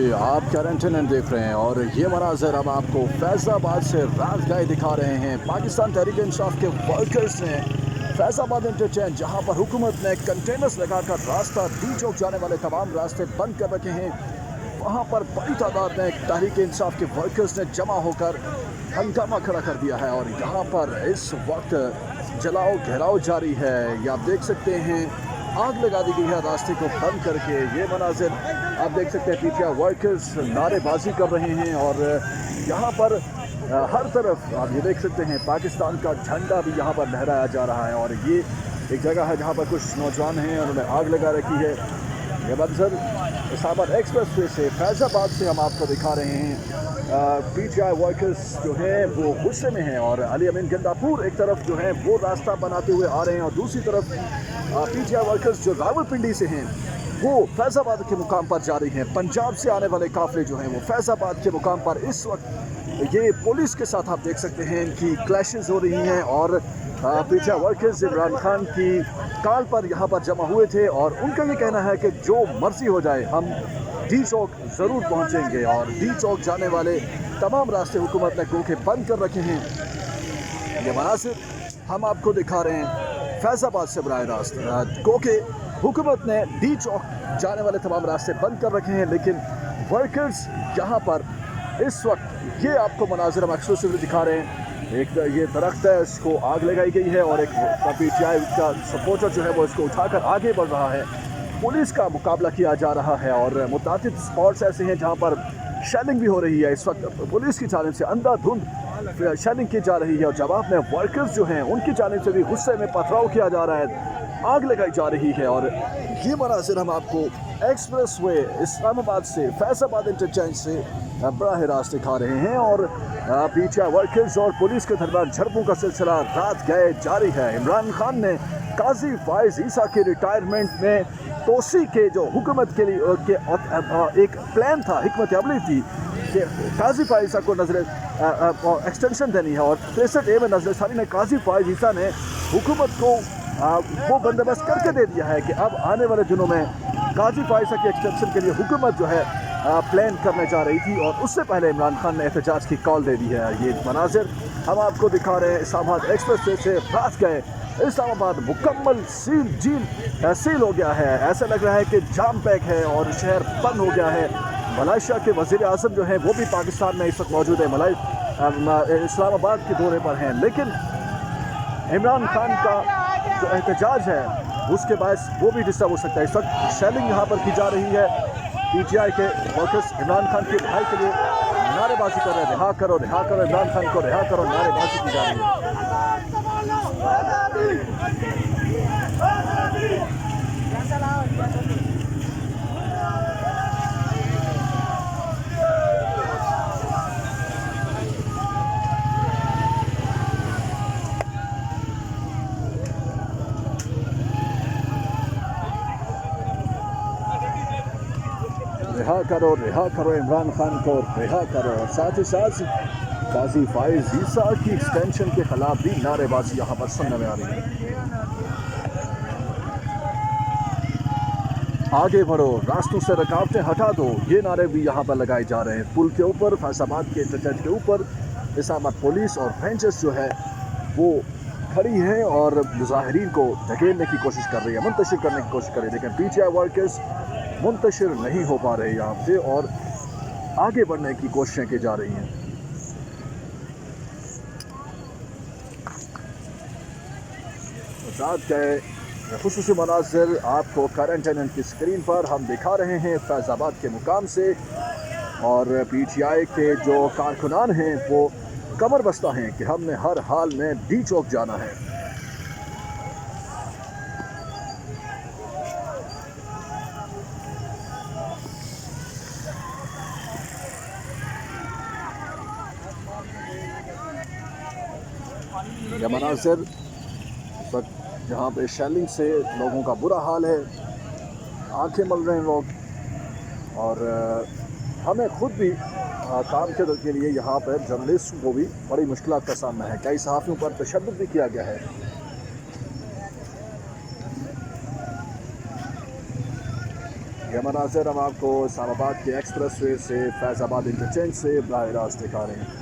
जी, आप करंटन देख रहे हैं और ये मनाज़र हम आपको फैज़ाबाद से रात गए दिखा रहे हैं। पाकिस्तान तहरीक इंसाफ के वर्कर्स ने फैज़ाबाद इंटरचेंज जहां पर हुकूमत ने कंटेनर्स लगाकर रास्ता डी चौक जाने वाले तमाम रास्ते बंद कर रखे हैं, वहां पर बड़ी तादाद में तहरीक इंसाफ के वर्कर्स ने जमा होकर हंगामा खड़ा कर दिया है। और यहाँ पर इस वक्त जलाओ घेराव जारी है। ये आप देख सकते हैं, आग लगा दी गई है रास्ते को बंद करके। ये मनाजिर आप देख सकते हैं, पीटीआई वर्कर्स नारेबाजी कर रहे हैं और यहाँ पर हर तरफ आप ये देख सकते हैं पाकिस्तान का झंडा भी यहाँ पर लहराया जा रहा है। और ये एक जगह है जहाँ पर कुछ नौजवान हैं, उन्होंने आग लगा रखी है। ये मंजर इस्लामाबाद एक्सप्रेस वे से फैज़ाबाद से हम आपको दिखा रहे हैं। पीटीआई वर्कर्स जो हैं वो गुस्से में हैं और अली अमीन गंडापुर एक तरफ जो है वो रास्ता बनाते हुए आ रहे हैं और दूसरी तरफ पीटीआई वर्कर्स जो रावलपिंडी से हैं वो फैज़ाबाद के मुकाम पर जा रही हैं। पंजाब से आने वाले काफ़िले जो हैं वो फैज़ाबाद के मुकाम पर इस वक्त ये पुलिस के साथ आप देख सकते हैं इनकी क्लैशेस हो रही हैं। और पीटीआई वर्कर्स इमरान खान की काल पर यहाँ पर जमा हुए थे और उनका ये कहना है कि जो मर्जी हो जाए हम डी चौक ज़रूर पहुँचेंगे। और डी चौक जाने वाले तमाम रास्ते हुकूमत ने गो के बंद कर रखे हैं। ये मनासिर हम आपको दिखा रहे हैं फैज़ाबाद से बराह रास्त गो के हुकूमत ने डी चौक जाने वाले तमाम रास्ते बंद कर रखे हैं। लेकिन वर्कर्स यहाँ पर इस वक्त ये आपको मनाजिर हम एक्सक्लूसिवली दिखा रहे हैं। एक ये दरख्त है, इसको आग लगाई गई है और एक पीटीआई का सपोर्टर जो है वो इसको उठाकर आगे बढ़ रहा है। पुलिस का मुकाबला किया जा रहा है और मुतादिद स्पॉट्स ऐसे हैं जहाँ पर शेलिंग भी हो रही है। इस वक्त पुलिस की जानिब से अंधाधुंध शेलिंग की जा रही है और जवाब में वर्कर्स जो हैं उनकी जानिब से भी गुस्से में पथराव किया जा रहा है, आग लगाई जा रही है। और ये मनाजिर हम आपको एक्सप्रेस वे इस्लामाबाद से फैज़ाबाद इंटरचेंज से बराह रास्त दिखा रहे हैं। और पीटीआई वर्कर्स और पुलिस के दरमियान झड़पों का सिलसिला रात गए जारी है। इमरान खान ने काजी फायज ईसा के रिटायरमेंट में तोसी के जो हुकूमत के लिए एक प्लान था, हिकमत अमली थी कि काजी फायज ईसा को नजर एक्सटेंशन देनी है। और 63A में नजर सारी ने काजी फायज ईसा ने हुकूमत को वो बंदोबस्त करके दे दिया है कि अब आने वाले दिनों में काजी फायज ईसा की एक्सटेंशन के लिए हुकूमत जो है प्लान करने जा रही थी और उससे पहले इमरान खान ने एहतजाज की कॉल दे दी है। ये मनाजिर हम आपको दिखा रहे हैं इस्लामाबाद एक्सप्रेस वे से रात गए। इस्लामाबाद मुकम्मल सील हो गया है, ऐसा लग रहा है कि जाम पैक है और शहर बंद हो गया है। मलेशिया के वज़ीर आज़म जो है वो भी पाकिस्तान में इस वक्त मौजूद है, इस्लामाबाद के दौरे पर हैं। लेकिन इमरान खान का जो एहतजाज है उसके बायस वो भी डिस्टर्ब हो सकता है। इस वक्त शेलिंग यहाँ पर की जा रही है। पीटीआई के वर्कर्स इमरान खान के रिहाई के लिए नारेबाजी कर रहे हैं, रिहा करो इमरान खान को रिहा करो, नारेबाजी की जा रही है। रिहा करो इमरान खान को रिहा करो। और साथ ही साथ काजी फायज ईसा की एक्सटेंशन के खिलाफ भी नारेबाजी यहाँ पर सुनने में आ रही है। आगे बढ़ो, रास्तों से रुकावटें हटा दो, ये नारे भी यहाँ पर लगाए जा रहे हैं। पुल के ऊपर फैज़ाबाद के इंटरचेंज के ऊपर इस्लामाबाद पुलिस और बेंचेस जो है वो खड़ी हैं और मुजाहिरीन को धकेलने की कोशिश कर रही है, मुंतशिर करने की कोशिश कर रही है। लेकिन पीटीआई वर्कर्स मुंतशिर नहीं हो पा रहे यहाँ से और आगे बढ़ने की कोशिशें की जा रही हैं। रात गए खुसूसी मनाज़िर आपको करंट चैनल की स्क्रीन पर हम दिखा रहे हैं फैज़ाबाद के मुकाम से। और पीटीआई के जो कारकुनान हैं वो कमर बस्ता हैं कि हमने हर हाल में डी चौक जाना है। यह मनाज़िर इस वक्त जहाँ पे शेलिंग से लोगों का बुरा हाल है, आंखें मल रहे हैं लोग। और हमें खुद भी काम के लिए यहाँ पर जर्नलिस्ट को भी बड़ी मुश्किलात का सामना है। कई सहाफ़ियों पर तशद्दुद भी किया गया है। ये मनाज़र हम आपको इस्लामाबाद के एक्सप्रेस वे से फैज़ाबाद इंटरचेंज से बराह रास्त दिखा रहे हैं।